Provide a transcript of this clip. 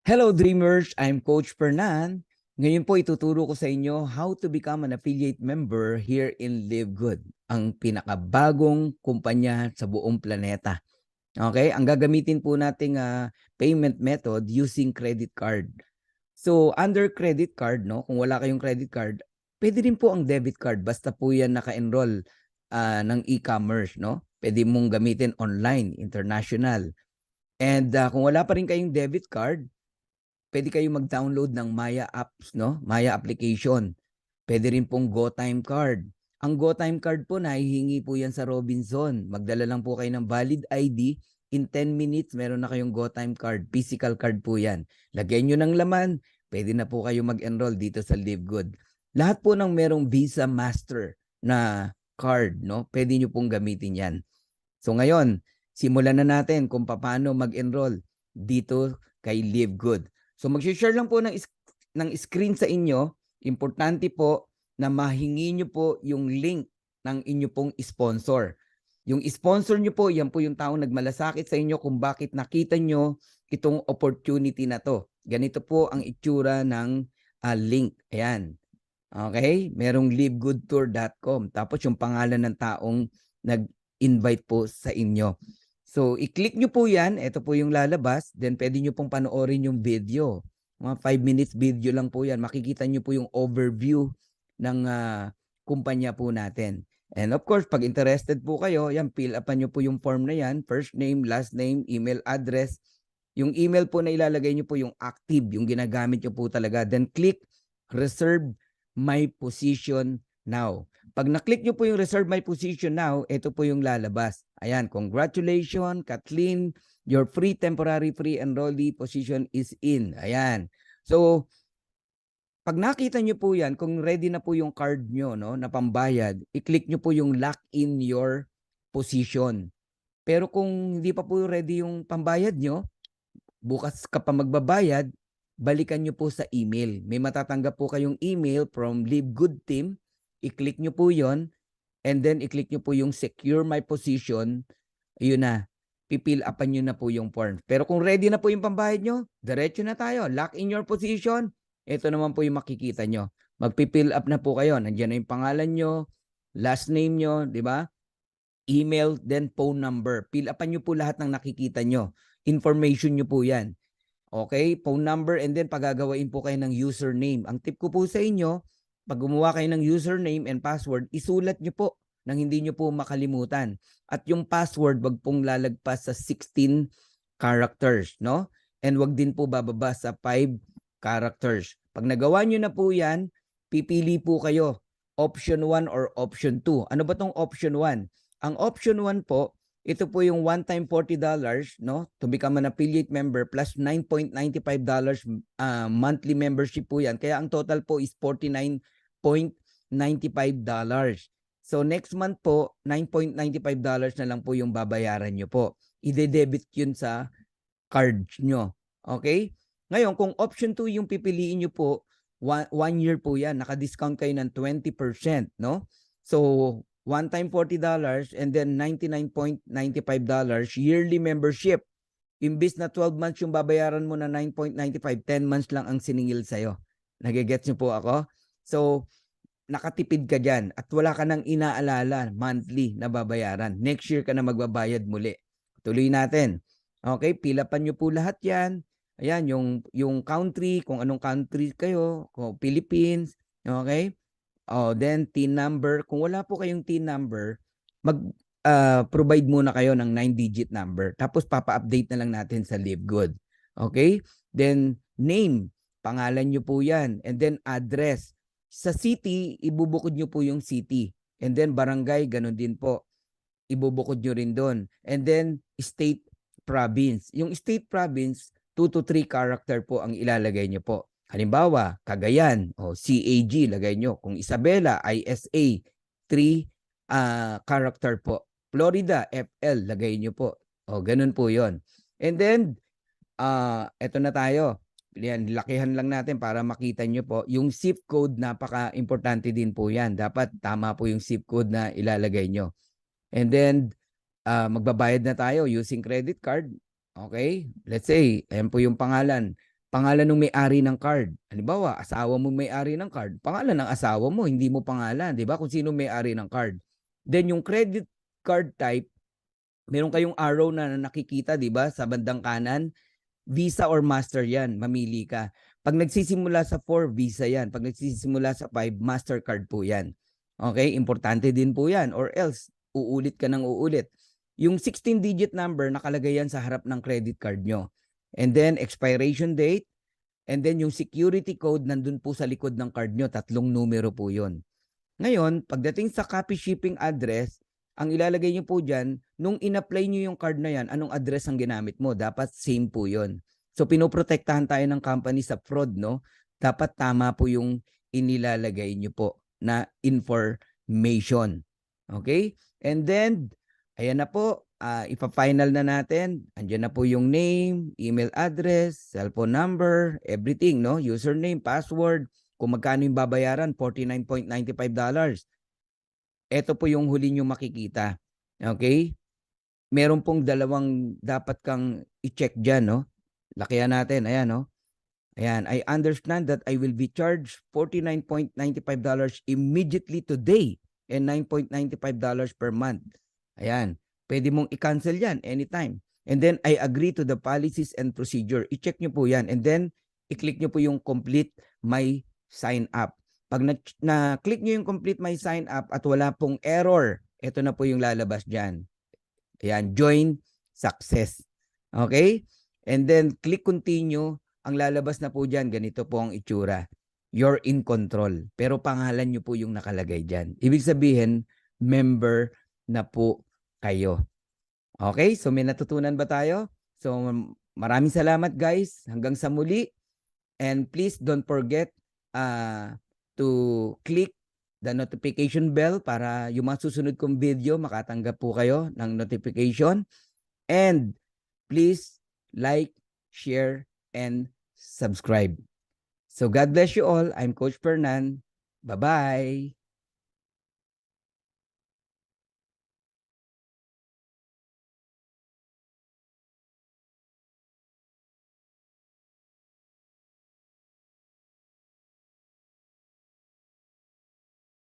Hello Dreamers, I'm Coach Fernan. Ngayon po ituturo ko sa inyo how to become an affiliate member here in Live Good, ang pinakabagong kumpanya sa buong planeta. Okay, ang gagamitin po nating payment method using credit card. So under credit card, no, kung wala kayong credit card, pwede rin po ang debit card basta po yan naka-enroll ng e-commerce, no? Pwede mong gamitin online, international. And kung wala pa rin kayong debit card, pwede kayong mag-download ng Maya apps, no? Maya application. Pwede rin pong GoTime card. Ang GoTime card po, nahihingi po yan sa Robinson. Magdala lang po kayo ng valid ID. In 10 minutes, meron na kayong GoTime card. Physical card po yan. Lagyan nyo ng laman, pwede na po kayo mag-enroll dito sa Live Good. Lahat po ng merong Visa Master na card, no? Pwede nyo pong gamitin yan. So ngayon, simulan na natin kung paano mag-enroll dito kay Live Good. So mag-share lang po ng screen sa inyo. Importante po na mahingi nyo po yung link ng inyo pong sponsor. Yung sponsor nyo po, yan po yung taong nagmalasakit sa inyo kung bakit nakita nyo itong opportunity na to. Ganito po ang itsura ng link. Ayan. Okay? Merong livegoodtour.com. Tapos yung pangalan ng taong nag-invite po sa inyo. So, i-click nyo po yan. Ito po yung lalabas. Then, pwede nyo pong panoorin yung video. Mga 5 minutes video lang po yan. Makikita nyo po yung overview ng kumpanya po natin. And of course, pag interested po kayo, yan, fill upan nyo po yung form na yan. First name, last name, email address. Yung email po na ilalagay nyo po yung active, yung ginagamit nyo po talaga. Then, click reserve my position now. Pag na-click nyo po yung reserve my position now, ito po yung lalabas. Ayan, congratulations, Kathleen, your free temporary free enrollee position is in. Ayan. So, pag nakita nyo po yan, kung ready na po yung card nyo, no, na pambayad, i-click nyo po yung lock in your position. Pero kung hindi pa po ready yung pambayad nyo, bukas ka pa magbabayad, balikan nyo po sa email. May matatanggap po kayong email from Live Good Team. I-click nyo po yon, and then i-click nyo po yung secure my position. Ayun na, pipil upan nyo na po yung form. Pero kung ready na po yung pambayad nyo, diretso na tayo. Lock in your position. Ito naman po yung makikita nyo. Magpipil up na po kayo. Nandiyan na yung pangalan nyo, last name nyo, di ba? Email, then phone number. Fill upan nyo po lahat ng nakikita nyo. Information nyo po yan. Okay? Phone number, and then pagagawain po kayo ng username. Ang tip ko po sa inyo, pag gumawa kayo ng username and password, isulat nyo po nang hindi nyo po makalimutan. At yung password, wag pong lalagpas sa 16 characters, no? And wag din po bababa sa 5 characters. Pag nagawa nyo na po yan, pipili po kayo, option 1 or option 2. Ano ba tong option 1? Ang option 1 po, ito po yung one-time $40, no, to become an affiliate member plus $9.95 monthly membership po yan. Kaya ang total po is $49.95. So next month po, $9.95 na lang po yung babayaran nyo po. Ide-debit yun sa card nyo. Okay? Ngayon, kung option 2 yung pipiliin nyo po, one year po yan. Naka-discount kayo ng 20%, no? So, one time $40 and then $99.95 yearly membership. Imbis na 12 months yung babayaran mo na 9.95, 10 months lang ang siningil sa'yo. Nagigets nyo po ako? So, nakatipid ka dyan at wala ka nang inaalala monthly na babayaran. Next year ka na magbabayad muli. Tuloy natin. Okay, pilapan nyo po lahat yan. Ayan, yung country, kung anong country kayo, kung Philippines, okay? Oh, then TIN number. Kung wala po kayong TIN number, provide muna kayo ng 9-digit number. Tapos papa-update na lang natin sa Live Good. Okay? Then name, pangalan nyo po yan. And then address. Sa city, ibubukod nyo po yung city. And then barangay, ganun din po. Ibubukod nyo rin doon. And then state, province. Yung state, province, 2 to 3 character po ang ilalagay nyo po. Halimbawa, Cagayan o CAG lagay nyo. Kung Isabela, ISA, 3 character po. Florida, FL lagay nyo po. O, ganun po yon. And then, eto na tayo. Yan, lakihan lang natin para makita nyo po. Yung zip code, napaka-importante din po yan. Dapat tama po yung zip code na ilalagay nyo. And then, magbabayad na tayo using credit card. Okay? Let's say, ayan po yung pangalan. pangalan ng may-ari ng card. Halimbawa, asawa mo may-ari ng card, pangalan ng asawa mo, hindi mo pangalan, 'di ba? Kung sino may-ari ng card. Then yung credit card type, meron kayong arrow na nakikita, 'di ba, sa bandang kanan. Visa or Master 'yan, mamili ka. Pag nagsisimula sa 4, Visa 'yan. Pag nagsisimula sa 5, Mastercard po 'yan. Okay, importante din po 'yan or else uulit ka ng uulit. Yung 16-digit number nakalagay yan sa harap ng credit card nyo. And then expiration date, and then yung security code nandun po sa likod ng card nyo, 3 numero po 'yon. Ngayon, pagdating sa copy shipping address, ang ilalagay nyo po dyan, nung in-apply nyo yung card na yan, anong address ang ginamit mo? Dapat same po yon. So, pinoprotektahan tayo ng company sa fraud, no? Dapat tama po yung inilalagay nyo po na information. Okay? And then, ayan na po, ipa-final na natin. Andiyan na po yung name, email address, cellphone number, everything, no? Username, password, kung magkano yung babayaran, $49.95. Ito po yung huli nyo makikita. Okay? Meron pong dalawang dapat kang i-check dyan, no? Lakihan natin, ayan, no? Ayan, I understand that I will be charged $49.95 immediately today and $9.95 per month. Ayan, pwede mong i-cancel yan anytime. And then, I agree to the policies and procedure. I-check nyo po yan. And then, i-click nyo po yung complete my sign up. Pag na-click nyo yung complete my sign up at wala pong error, ito na po yung lalabas dyan. Ayan, join success. Okay? And then, click continue. Ang lalabas na po dyan, ganito po ang itsura. You're in control. Pero pangalan nyo po yung nakalagay dyan. Ibig sabihin, member na po kayo. Okay? So, may natutunan ba tayo? So, maraming salamat guys. Hanggang sa muli. And please don't forget to click the notification bell para yung mga susunod kong video, makatanggap po kayo ng notification. And please like, share, and subscribe. So God bless you all. I'm Coach Fernan. Bye-bye.